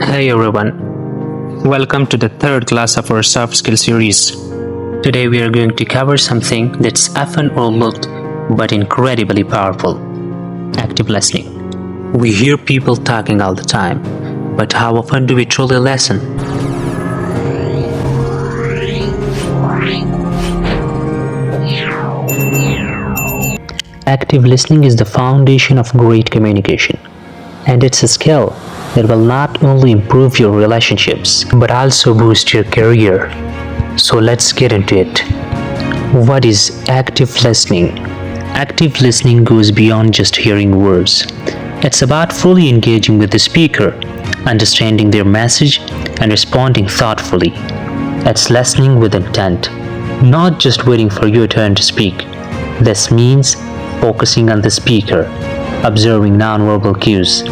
Hey everyone, welcome to the third class of our soft skill series. Today we are going to cover something that's often overlooked but incredibly powerful: active listening. We hear people talking all the time, but how often do we truly listen? Active listening is the foundation of great communication, and it's a skill that will not only improve your relationships but also boost your career. So let's get into it. What is active listening? Active listening goes beyond just hearing words. It's about fully engaging with the speaker, understanding their message, and responding thoughtfully. It's listening with intent, not just waiting for your turn to speak. This means focusing on the speaker, observing nonverbal cues,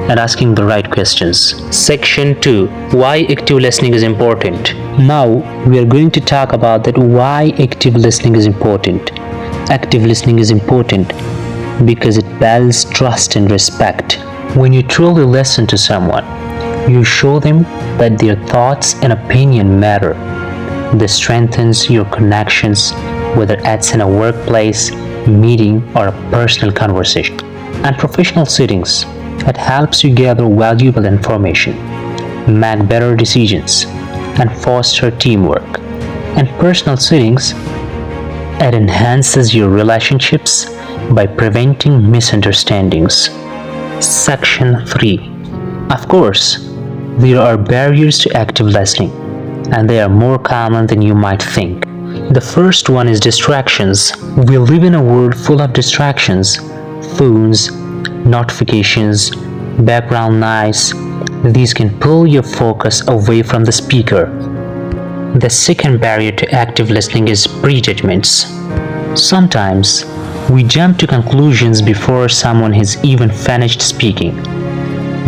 and asking the right questions. Section 2: Why active listening is important. Now we are going to talk about that why active listening is important. Active listening is important because it builds trust and respect. When you truly listen to someone, you show them that their thoughts and opinion matter. This strengthens your connections, whether it's in a workplace, meeting, or a personal conversation. And professional settings, it helps you gather valuable information, make better decisions, and foster teamwork. In personal settings, it enhances your relationships by preventing misunderstandings. Section 3. Of course, there are barriers to active listening, and they are more common than you might think. The first one is distractions. We live in a world full of distractions: phones, notifications, background noise. These can pull your focus away from the speaker. The second barrier to active listening is prejudgments. Sometimes we jump to conclusions before someone has even finished speaking.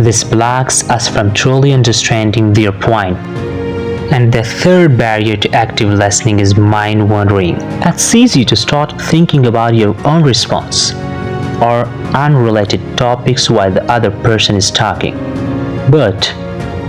This blocks us from truly understanding their point. And the third barrier to active listening is mind wandering. It's easy to start thinking about your own response or unrelated topics while the other person is talking. But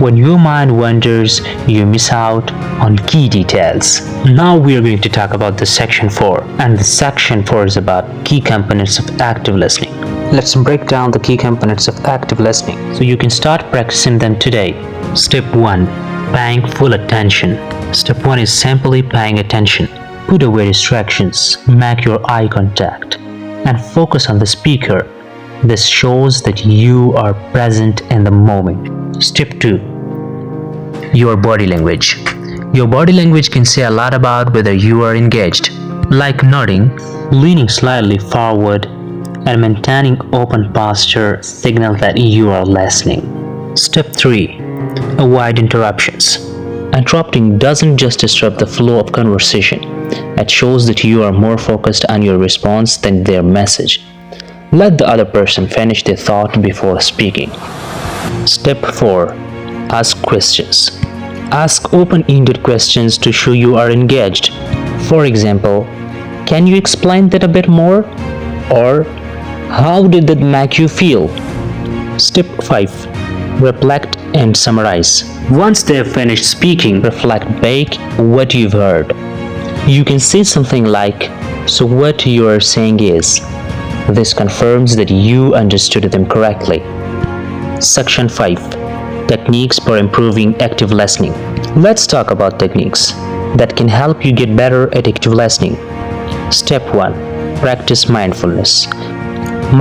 when your mind wanders, you miss out on key details. Now we are going to talk about the section 4, and the section 4 is about key components of active listening. Let's break down the key components of active listening so you can start practicing them today. Step 1: Paying full attention. Step 1 is simply paying attention. Put away distractions, make your eye contact, and focus on the speaker. This shows that you are present in the moment. Step 2: Your body language. Your body language can say a lot about whether you are engaged, like nodding, leaning slightly forward, and maintaining open posture signal that you are listening. Step 3: Avoid interruptions. Interrupting doesn't just disrupt the flow of conversation, it shows that you are more focused on your response than their message. Let the other person finish their thought before speaking. Step 4: Ask questions. Ask open-ended questions to show you are engaged. For example, can you explain that a bit more? Or, how did that make you feel? Step 5: Reflect and summarize. Once they have finished speaking, reflect back what you've heard. You can say something like, "So what you are saying is." This confirms that you understood them correctly. Section 5: Techniques for improving active listening. Let's talk about techniques that can help you get better at active listening. Step 1: Practice mindfulness.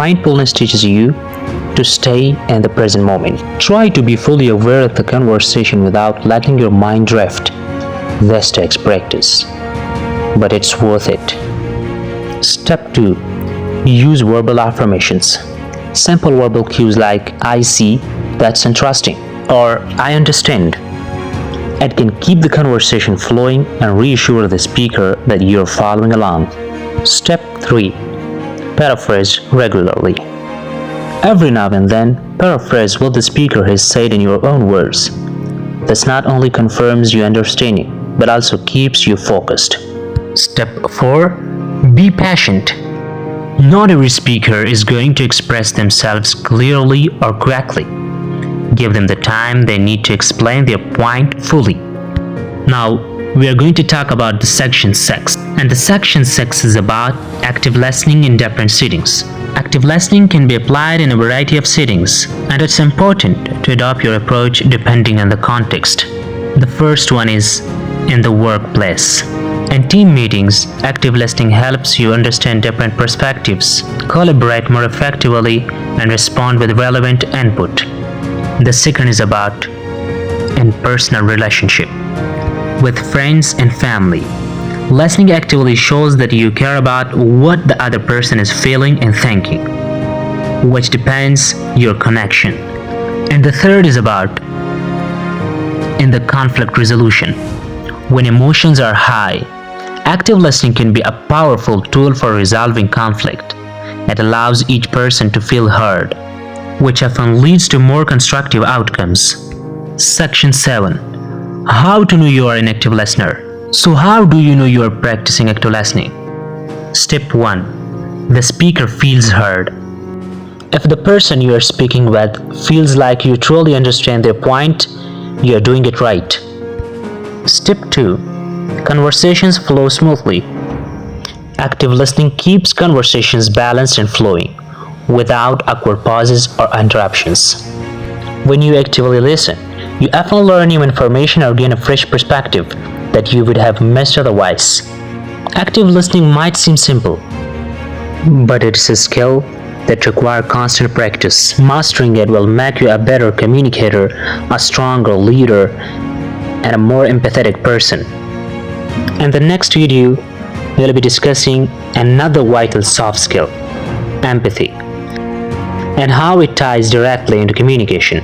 Mindfulness teaches you to stay in the present moment. Try to be fully aware of the conversation without letting your mind drift. This takes practice, but it's worth it. Step 2: Use verbal affirmations. Simple verbal cues like "I see," "That's interesting," or "I understand." It can keep the conversation flowing and reassure the speaker that you're following along. Step 3: Paraphrase regularly. Every now and then, paraphrase what the speaker has said in your own words. This not only confirms your understanding, but also keeps you focused. Step 4: Be patient. Not every speaker is going to express themselves clearly or correctly. Give them the time they need to explain their point fully. Now, we are going to talk about the section 6. And the section 6 is about active listening in different settings. Active listening can be applied in a variety of settings, and it's important to adopt your approach depending on the context. The first one is in the workplace. In team meetings, active listening helps you understand different perspectives, collaborate more effectively, and respond with relevant input. The second is about in personal relationship. With friends and family, listening actively shows that you care about what the other person is feeling and thinking, which depends your connection. And the third is about in the conflict resolution. When emotions are high, active listening can be a powerful tool for resolving conflict. It allows each person to feel heard, which often leads to more constructive outcomes. Section 7. How to know you are an active listener. So how do you know you are practicing active listening? Step 1. The speaker feels heard. If the person you are speaking with feels like you truly understand their point, you are doing it right. Step 2. Conversations flow smoothly. Active listening keeps conversations balanced and flowing, without awkward pauses or interruptions. When you actively listen, you often learn new information or gain a fresh perspective that you would have missed otherwise. Active listening might seem simple, but it's a skill that requires constant practice. Mastering it will make you a better communicator, a stronger leader, and a more empathetic person. In the next video, we'll be discussing another vital soft skill, empathy, and how it ties directly into communication.